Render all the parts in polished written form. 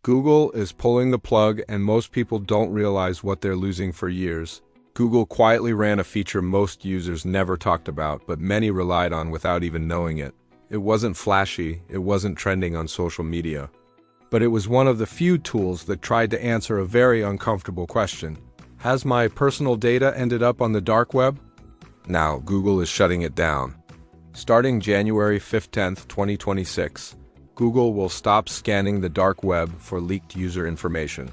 Google is pulling the plug, and most people don't realize what they're losing for years. Google quietly ran a feature most users never talked about, but many relied on without even knowing it. It wasn't flashy, it wasn't trending on social media. But it was one of the few tools that tried to answer a very uncomfortable question. Has my personal data ended up on the dark web? Now, Google is shutting it down. Starting January 15th, 2026, Google will stop scanning the dark web for leaked user information.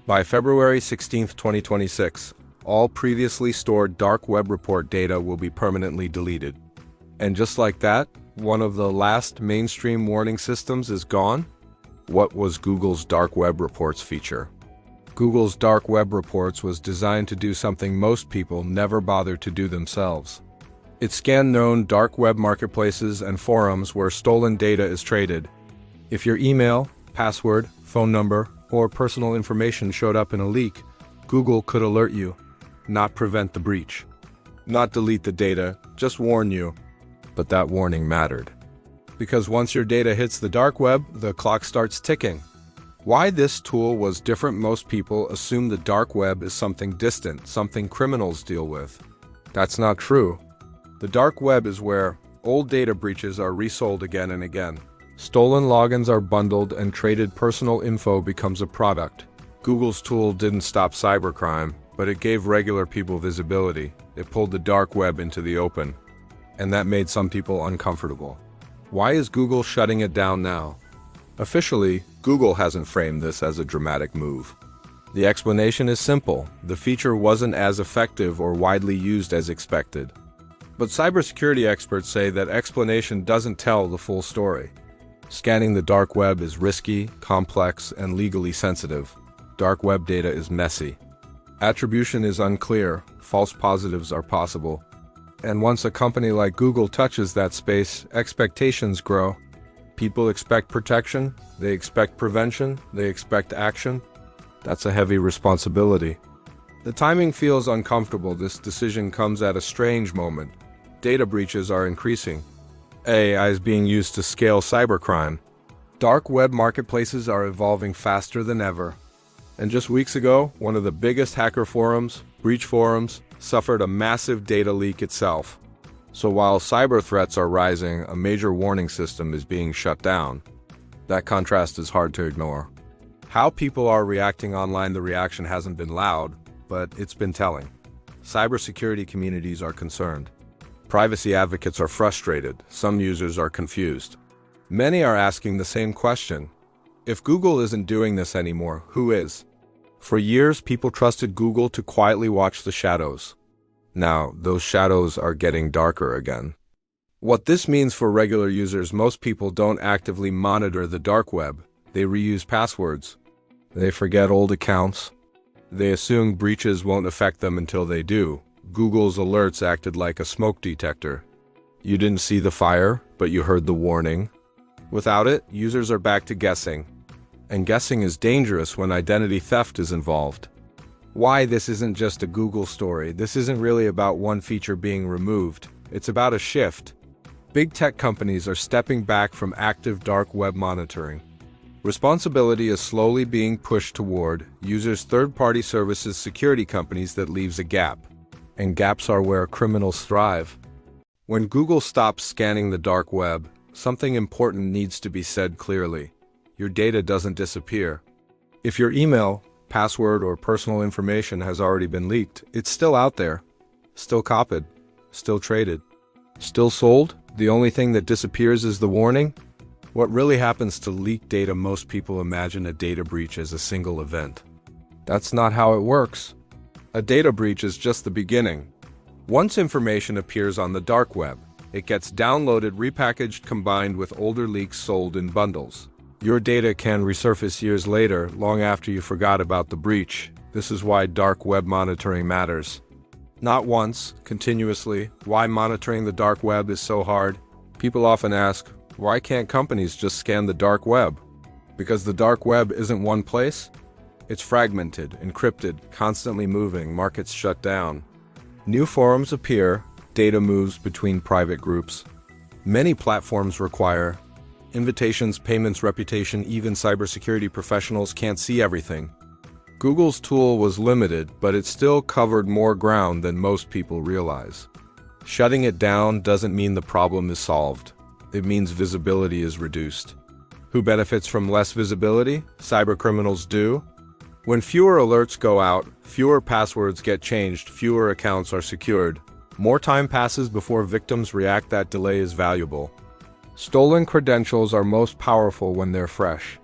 By February 16th, 2026, all previously stored dark web report data will be permanently deleted. And just like that, one of the last mainstream warning systems is gone? What was Google's Dark Web Reports feature? Google's Dark Web Reports was designed to do something most people never bothered to do themselves. It scanned known dark web marketplaces and forums where stolen data is traded. If your email, password, phone number, or personal information showed up in a leak, Google could alert you, not prevent the breach. Not delete the data, just warn you. But that warning mattered. Because once your data hits the dark web, the clock starts ticking. Why this tool was different: most people assume the dark web is something distant, something criminals deal with. That's not true. The dark web is where old data breaches are resold again and again. Stolen logins are bundled and traded. Personal info becomes a product. Google's tool didn't stop cybercrime, but it gave regular people visibility. It pulled the dark web into the open. And that made some people uncomfortable. Why is Google shutting it down now? Officially, Google hasn't framed this as a dramatic move. The explanation is simple: the feature wasn't as effective or widely used as expected. But cybersecurity experts say that explanation doesn't tell the full story. Scanning the dark web is risky, complex, and legally sensitive. Dark web data is messy. Attribution is unclear, false positives are possible. And once a company like Google touches that space, expectations grow. People expect protection, they expect prevention, they expect action. That's a heavy responsibility. The timing feels uncomfortable. This decision comes at a strange moment. Data breaches are increasing. AI is being used to scale cybercrime. Dark web marketplaces are evolving faster than ever. And just weeks ago, one of the biggest hacker forums, breach forums, suffered a massive data leak itself. So while cyber threats are rising, a major warning system is being shut down. That contrast is hard to ignore. How people are reacting online: the reaction hasn't been loud, but it's been telling. Cybersecurity communities are concerned. Privacy advocates are frustrated. Some users are confused. Many are asking the same question: if Google isn't doing this anymore, who is? For years, people trusted Google to quietly watch the shadows. Now, those shadows are getting darker again. What this means for regular users: most people don't actively monitor the dark web. They reuse passwords. They forget old accounts. They assume breaches won't affect them until they do. Google's alerts acted like a smoke detector. You didn't see the fire, but you heard the warning. Without it, users are back to guessing. And guessing is dangerous when identity theft is involved. Why this isn't just a Google story. This isn't really about one feature being removed. It's about a shift. Big tech companies are stepping back from active dark web monitoring. Responsibility is slowly being pushed toward users, third-party services, security companies. That leaves a gap. And gaps are where criminals thrive. When Google stops scanning the dark web, something important needs to be said clearly. Your data doesn't disappear. If your email, password, or personal information has already been leaked, it's still out there, still copied, still traded, still sold. The only thing that disappears is the warning. What really happens to leaked data? Most people imagine a data breach as a single event. That's not how it works. A data breach is just the beginning. Once information appears on the dark web, it gets downloaded, repackaged, combined with older leaks, sold in bundles. Your data can resurface years later, long after you forgot about the breach. This is why dark web monitoring matters. Not once, continuously. Why monitoring the dark web is so hard? People often ask, why can't companies just scan the dark web? Because the dark web isn't one place. It's fragmented, encrypted, constantly moving. Markets shut down. New forums appear. Data moves between private groups. Many platforms require Invitations, payments, reputation, even cybersecurity professionals can't see everything. Google's tool was limited, but it still covered more ground than most people realize. Shutting it down doesn't mean the problem is solved. It means visibility is reduced. Who benefits from less visibility? Cybercriminals do. When fewer alerts go out, fewer passwords get changed, fewer accounts are secured. More time passes before victims react. That delay is valuable. Stolen credentials are most powerful when they're fresh.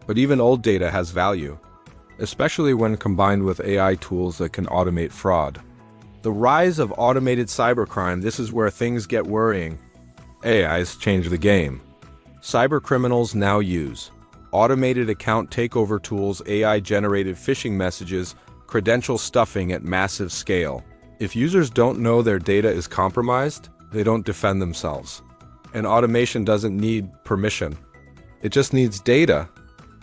But even old data has value, especially when combined with AI tools that can automate fraud. The rise of automated cybercrime, this is where things get worrying. AI's changed the game. Cybercriminals now use automated account takeover tools, AI-generated phishing messages, credential stuffing at massive scale. If users don't know their data is compromised, they don't defend themselves. And automation doesn't need permission. It just needs data.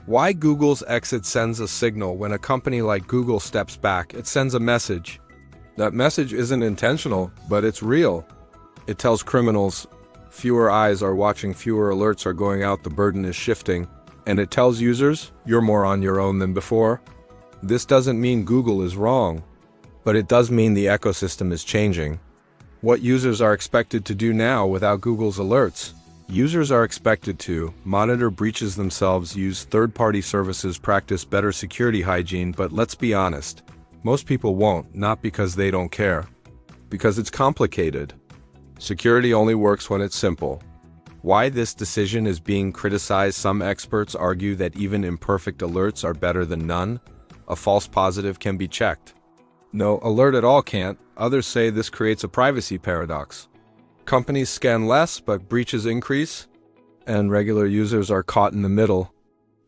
Why Google's exit sends a signal when a company like Google steps back? It sends a message. That message isn't intentional, but it's real. It tells criminals, fewer eyes are watching, fewer alerts are going out, the burden is shifting. And it tells users, you're more on your own than before. This doesn't mean Google is wrong, but it does mean the ecosystem is changing. What users are expected to do now without Google's alerts? Users are expected to monitor breaches themselves, use third-party services, practice better security hygiene, but let's be honest, most people won't, not because they don't care, because it's complicated. Security only works when it's simple. Why this decision is being criticized? Some experts argue that even imperfect alerts are better than none. A false positive can be checked. No alert at all can't. Others say this creates a privacy paradox. Companies scan less, but breaches increase, and regular users are caught in the middle.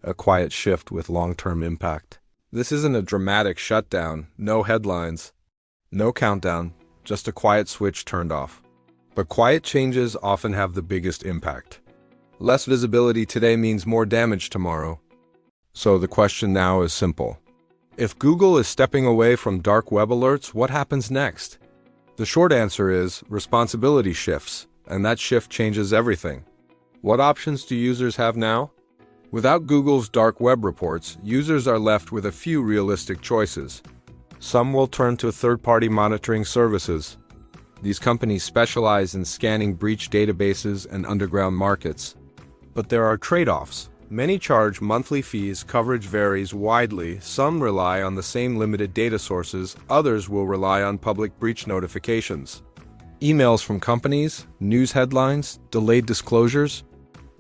A quiet shift with long-term impact. This isn't a dramatic shutdown, no headlines, no countdown, just a quiet switch turned off. But quiet changes often have the biggest impact. Less visibility today means more damage tomorrow. So the question now is simple. If Google is stepping away from dark web alerts, what happens next? The short answer is responsibility shifts, and that shift changes everything. What options do users have now? Without Google's dark web reports, users are left with a few realistic choices. Some will turn to third-party monitoring services. These companies specialize in scanning breach databases and underground markets. But there are trade-offs. Many charge monthly fees, coverage varies widely, some rely on the same limited data sources, others will rely on public breach notifications. Emails from companies, news headlines, delayed disclosures,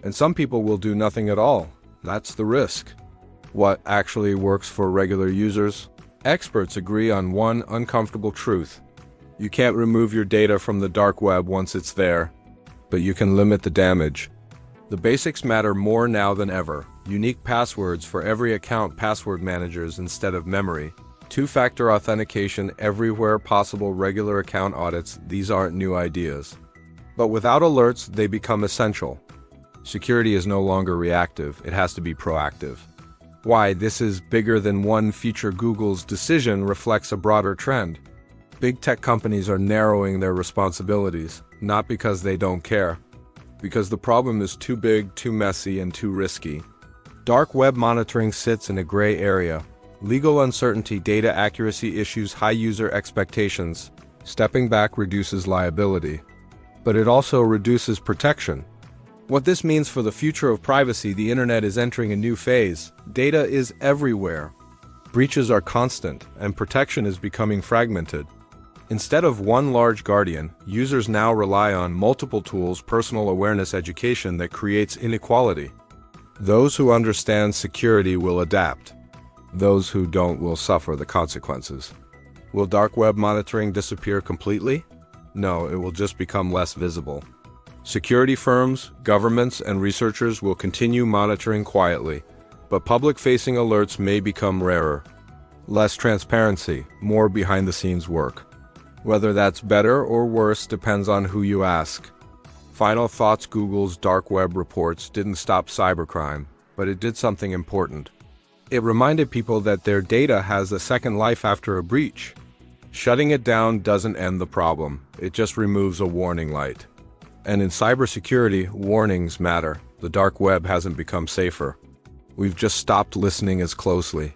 and some people will do nothing at all. That's the risk. What actually works for regular users? Experts agree on one uncomfortable truth. You can't remove your data from the dark web once it's there, but you can limit the damage. The basics matter more now than ever. Unique passwords for every account, password managers instead of memory. Two-factor authentication everywhere possible, regular account audits. These aren't new ideas. But without alerts, they become essential. Security is no longer reactive, it has to be proactive. Why this is bigger than one feature? Google's decision reflects a broader trend. Big tech companies are narrowing their responsibilities, not because they don't care, because the problem is too big, too messy, and too risky. Dark web monitoring sits in a gray area. Legal uncertainty, data accuracy issues, high user expectations. Stepping back reduces liability, but it also reduces protection. What this means for the future of privacy: the internet is entering a new phase. Data is everywhere. Breaches are constant, and protection is becoming fragmented. Instead of one large guardian, users now rely on multiple tools, personal awareness, education that creates inequality. Those who understand security will adapt. Those who don't will suffer the consequences. Will dark web monitoring disappear completely? No, it will just become less visible. Security firms, governments, and researchers will continue monitoring quietly, but public-facing alerts may become rarer. Less transparency, more behind-the-scenes work. Whether that's better or worse depends on who you ask. Final thoughts: Google's dark web reports didn't stop cybercrime, but it did something important. It reminded people that their data has a second life after a breach. Shutting it down doesn't end the problem, it just removes a warning light. And in cybersecurity, warnings matter. The dark web hasn't become safer. We've just stopped listening as closely.